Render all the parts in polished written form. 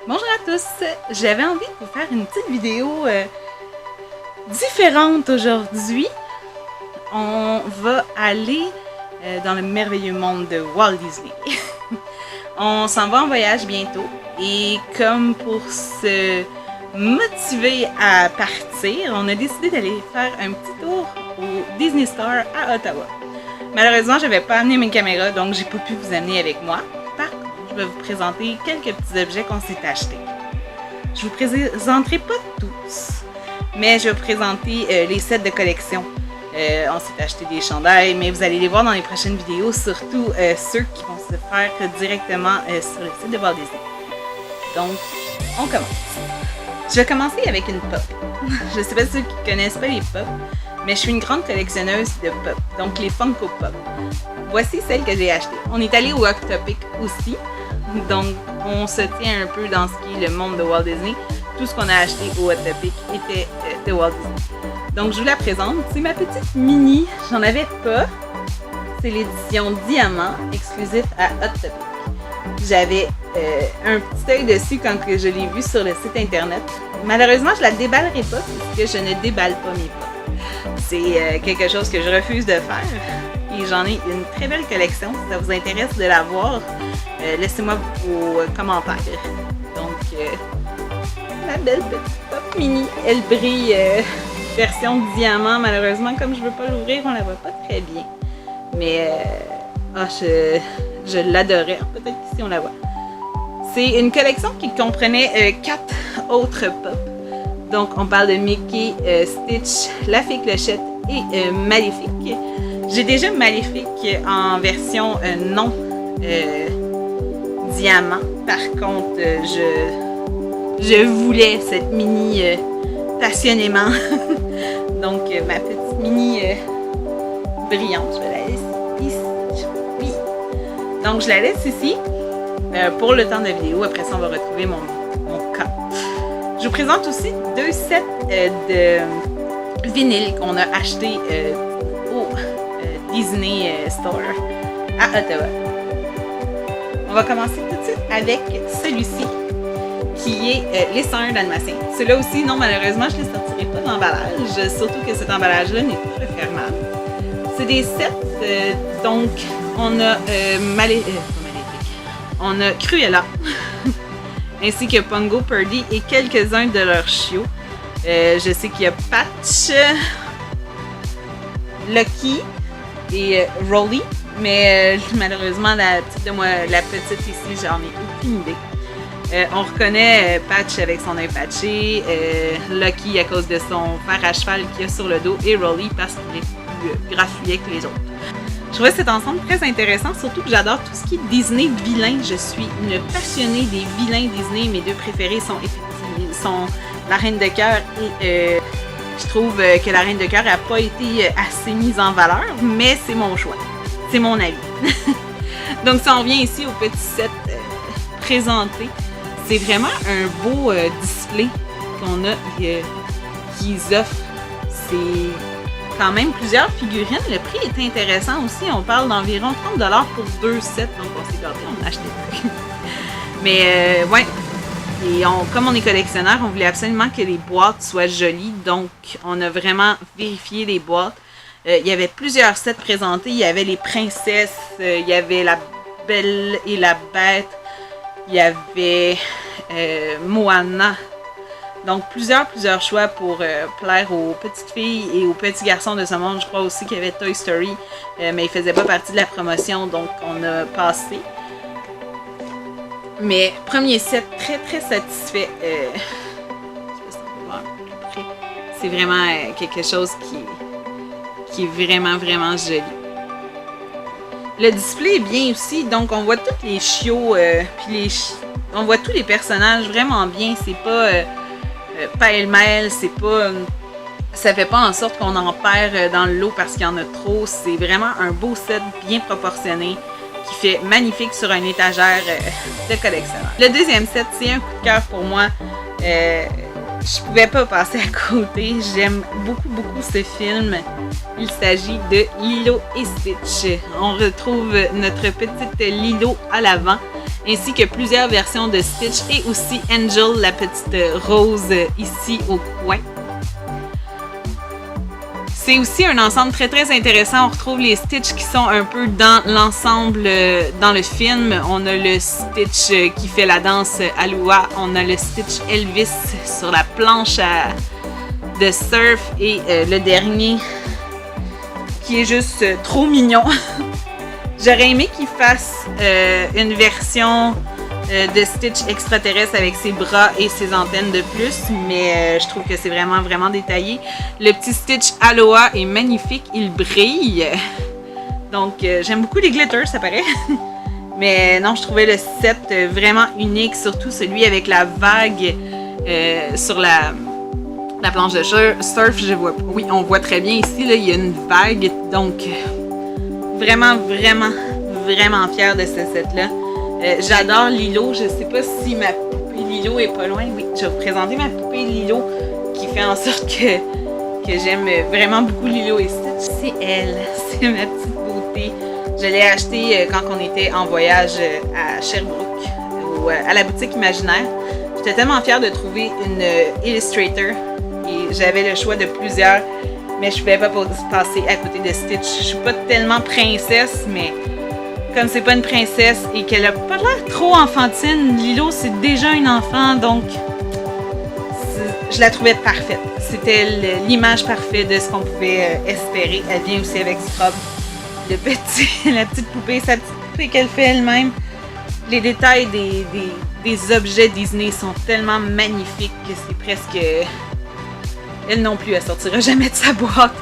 Bonjour à tous, j'avais envie de vous faire une petite vidéo différente aujourd'hui. On va aller dans le merveilleux monde de Walt Disney. On s'en va en voyage bientôt et comme pour se motiver à partir, on a décidé d'aller faire un petit tour au Disney Store à Ottawa. Malheureusement, je n'avais pas amené mes caméras, donc j'ai pas pu vous amener avec moi. Par contre, je vais vous présenter quelques petits objets qu'on s'est achetés. Je vous présenterai pas tous, mais je vais vous présenter les sets de collection. On s'est acheté des chandails, mais vous allez les voir dans les prochaines vidéos, surtout ceux qui vont se faire directement sur le site de Walt Disney. Donc, on commence. Je vais commencer avec une pop. Je sais pas ceux qui connaissent pas les pop, mais je suis une grande collectionneuse de pop, donc les Funko Pop. Voici celle que j'ai achetée. On est allé au Octopic aussi, donc on se tient un peu dans ce qui est le monde de Walt Disney. Tout ce qu'on a acheté au Octopic était de Walt Disney. Donc je vous la présente, c'est ma petite mini, j'en avais pas. C'est l'édition Diamant, exclusif à Hot Topic. J'avais un petit œil dessus quand je l'ai vu sur le site internet. Malheureusement, je la déballerai pas puisque je ne déballe pas mes pop. C'est quelque chose que je refuse de faire. Et j'en ai une très belle collection. Si ça vous intéresse de la voir, laissez-moi vos commentaires. Donc, ma belle petite pop mini, elle brille version diamant. Malheureusement, comme je ne veux pas l'ouvrir, on la voit pas très bien. Mais je l'adorais. Peut-être qu'ici on la voit. C'est une collection qui comprenait 4 autres pop. Donc, on parle de Mickey, Stitch, La Fée Clochette et Maléfique. J'ai déjà Maléfique en version non diamant. Par contre, je voulais cette mini passionnément. Donc, ma petite mini brillante, je vais la laisser ici. Oui. Donc, je la laisse ici pour le temps de la vidéo. Après ça, on va retrouver mon cas. Je vous présente aussi 2 sets de vinyles qu'on a achetés au Disney Store à Ottawa. On va commencer tout de suite avec celui-ci qui est les 101 Dalmatiens. Celui-là aussi, non, malheureusement, je ne les sortirai pas d'emballage, surtout que cet emballage-là n'est pas refermable. C'est des sets, donc on a on a Cruella, ainsi que Pongo, Purdy et quelques-uns de leurs chiots. Je sais qu'il y a Patch, Lucky et Rolly, mais malheureusement la petite ici, j'en ai aucune idée. On reconnaît Patch avec son œil patché, Lucky à cause de son fer à cheval qu'il a sur le dos et Rolly parce qu'il est plus graffouillet que les autres. Je trouvais cet ensemble très intéressant, surtout que j'adore tout ce qui est Disney vilain. Je suis une passionnée des vilains Disney. Mes 2 préférés sont la Reine de Cœur et je trouve que la Reine de Cœur n'a pas été assez mise en valeur, mais c'est mon choix. C'est mon avis. Donc, si on revient ici au petit set présenté, c'est vraiment un beau display qu'on a qu'ils offrent. C'est quand même plusieurs figurines. Le prix est intéressant aussi. On parle d'environ 30$ pour 2 sets. Donc, on s'est gâté, on a acheté 2. Mais, ouais. Et comme on est collectionneur, on voulait absolument que les boîtes soient jolies. Donc, on a vraiment vérifié les boîtes. Il y avait plusieurs sets présentés. Il y avait les princesses. Il y avait la Belle et la Bête. Il y avait Moana. Donc, plusieurs choix pour plaire aux petites filles et aux petits garçons de ce monde. Je crois aussi qu'il y avait Toy Story, mais il ne faisait pas partie de la promotion, donc on a passé. Mais, premier set, très satisfait. C'est vraiment quelque chose qui est vraiment joli. Le display est bien aussi, donc on voit tous les chiots, on voit tous les personnages vraiment bien. C'est pas pêle-mêle, c'est pas, ça fait pas en sorte qu'on en perd dans le lot parce qu'il y en a trop. C'est vraiment un beau set bien proportionné qui fait magnifique sur une étagère de collectionneur. Le deuxième set, c'est un coup de cœur pour moi. Je pouvais pas passer à côté. J'aime beaucoup ce film. Il s'agit de Lilo et Stitch. On retrouve notre petite Lilo à l'avant ainsi que plusieurs versions de Stitch et aussi Angel, la petite rose ici au coin. C'est aussi un ensemble très très intéressant. On retrouve les Stitch qui sont un peu dans l'ensemble dans le film. On a le Stitch qui fait la danse Aloha. On a le Stitch Elvis sur la planche de surf. Et le dernier qui est juste trop mignon. J'aurais aimé qu'il fasse une version de Stitch extraterrestre avec ses bras et ses antennes de plus, mais je trouve que c'est vraiment vraiment détaillé. Le petit Stitch Aloha est magnifique, il brille. Donc j'aime beaucoup les glitters, ça paraît. Mais non, je trouvais le set vraiment unique, surtout celui avec la vague sur la planche de surf. Je vois, oui, on voit très bien ici, là, il y a une vague, donc vraiment vraiment vraiment fière de ce set-là. J'adore Lilo. Je sais pas si ma poupée Lilo est pas loin. Oui, je vais vous présenter ma poupée Lilo qui fait en sorte que j'aime vraiment beaucoup Lilo et Stitch. C'est elle. C'est ma petite beauté. Je l'ai achetée quand on était en voyage à Sherbrooke, à la boutique Imaginaire. J'étais tellement fière de trouver une Illustrator et j'avais le choix de plusieurs, mais je pouvais pas passer à côté de Stitch. Je suis pas tellement princesse, mais comme c'est pas une princesse et qu'elle a pas l'air trop enfantine, Lilo c'est déjà une enfant, donc je la trouvais parfaite. C'était l'image parfaite de ce qu'on pouvait espérer. Elle vient aussi avec Scrub, la petite poupée, sa petite poupée qu'elle fait elle-même. Les détails des objets Disney sont tellement magnifiques que c'est presque... Elle non plus, elle sortira jamais de sa boîte.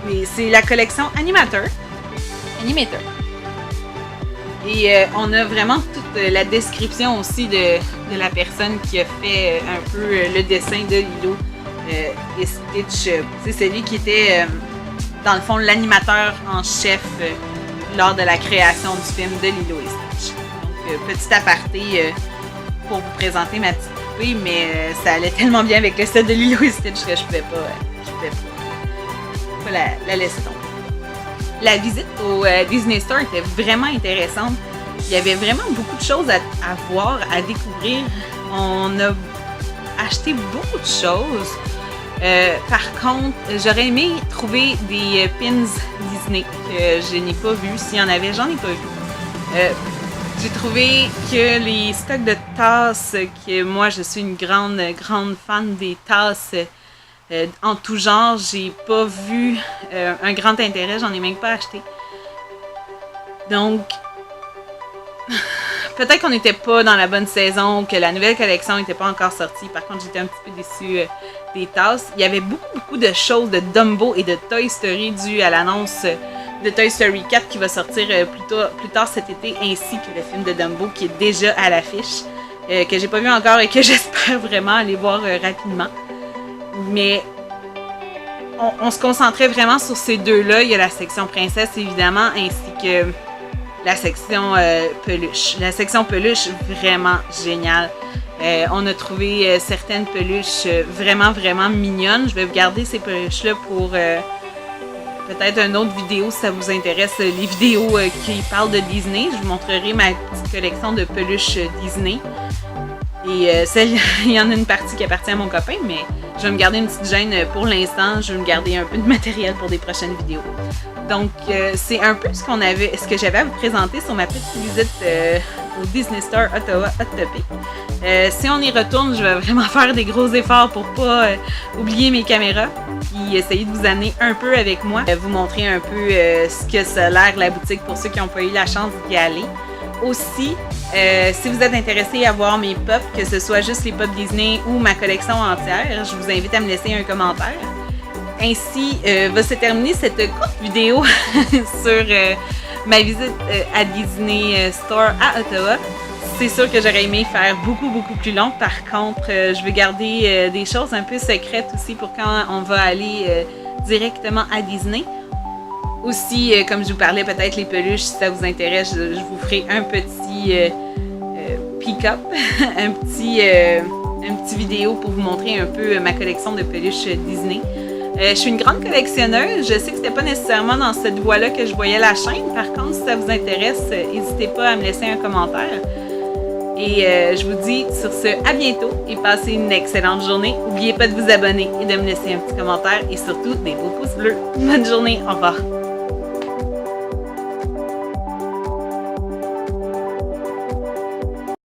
Mais c'est la collection Animator. Et on a vraiment toute la description aussi de la personne qui a fait un peu le dessin de Lilo et Stitch. C'est celui qui était, dans le fond, l'animateur en chef lors de la création du film de Lilo et Stitch. Donc, petit aparté pour vous présenter ma petite poupée, mais ça allait tellement bien avec le set de Lilo et Stitch que je pouvais pas la laisser tomber. La visite au Disney Store était vraiment intéressante. Il y avait vraiment beaucoup de choses à voir, à découvrir. On a acheté beaucoup de choses. Par contre, j'aurais aimé trouver des pins Disney que je n'ai pas vus. S'il y en avait, j'en ai pas vu. J'ai trouvé que les stocks de tasses, que moi je suis une grande fan des tasses, en tout genre, j'ai pas vu un grand intérêt, j'en ai même pas acheté. Donc, peut-être qu'on n'était pas dans la bonne saison, que la nouvelle collection n'était pas encore sortie. Par contre, j'étais un petit peu déçue des tasses. Il y avait beaucoup de choses de Dumbo et de Toy Story dues à l'annonce de Toy Story 4 qui va sortir plus tard cet été, ainsi que le film de Dumbo qui est déjà à l'affiche, que j'ai pas vu encore et que j'espère vraiment aller voir rapidement. Mais on se concentrait vraiment sur ces deux-là. Il y a la section princesse, évidemment, ainsi que la section peluche. La section peluche, vraiment géniale. On a trouvé certaines peluches vraiment, vraiment mignonnes. Je vais vous garder ces peluches-là pour peut-être une autre vidéo si ça vous intéresse. Les vidéos qui parlent de Disney. Je vous montrerai ma petite collection de peluches Disney. Et il y en a une partie qui appartient à mon copain, mais je vais me garder une petite gêne pour l'instant. Je vais me garder un peu de matériel pour des prochaines vidéos. Donc, c'est un peu ce que j'avais à vous présenter sur ma petite visite au Disney Store Ottawa Hot Topic. Si on y retourne, je vais vraiment faire des gros efforts pour pas oublier mes caméras et essayer de vous amener un peu avec moi, vous montrer un peu ce que ça a l'air la boutique pour ceux qui n'ont pas eu la chance d'y aller. Aussi, si vous êtes intéressé à voir mes pops, que ce soit juste les pops Disney ou ma collection entière, je vous invite à me laisser un commentaire. Ainsi va se terminer cette courte vidéo sur ma visite à Disney Store à Ottawa. C'est sûr que j'aurais aimé faire beaucoup plus long. Par contre, je vais garder des choses un peu secrètes aussi pour quand on va aller directement à Disney. Aussi, comme je vous parlais, peut-être les peluches, si ça vous intéresse, je vous ferai un petit pick-up, un petit vidéo pour vous montrer un peu ma collection de peluches Disney. Je suis une grande collectionneuse. Je sais que c'était pas nécessairement dans cette voie-là que je voyais la chaîne. Par contre, si ça vous intéresse, n'hésitez pas à me laisser un commentaire. Et je vous dis sur ce, à bientôt et passez une excellente journée. N'oubliez pas de vous abonner et de me laisser un petit commentaire et surtout des beaux pouces bleus. Bonne journée, au revoir.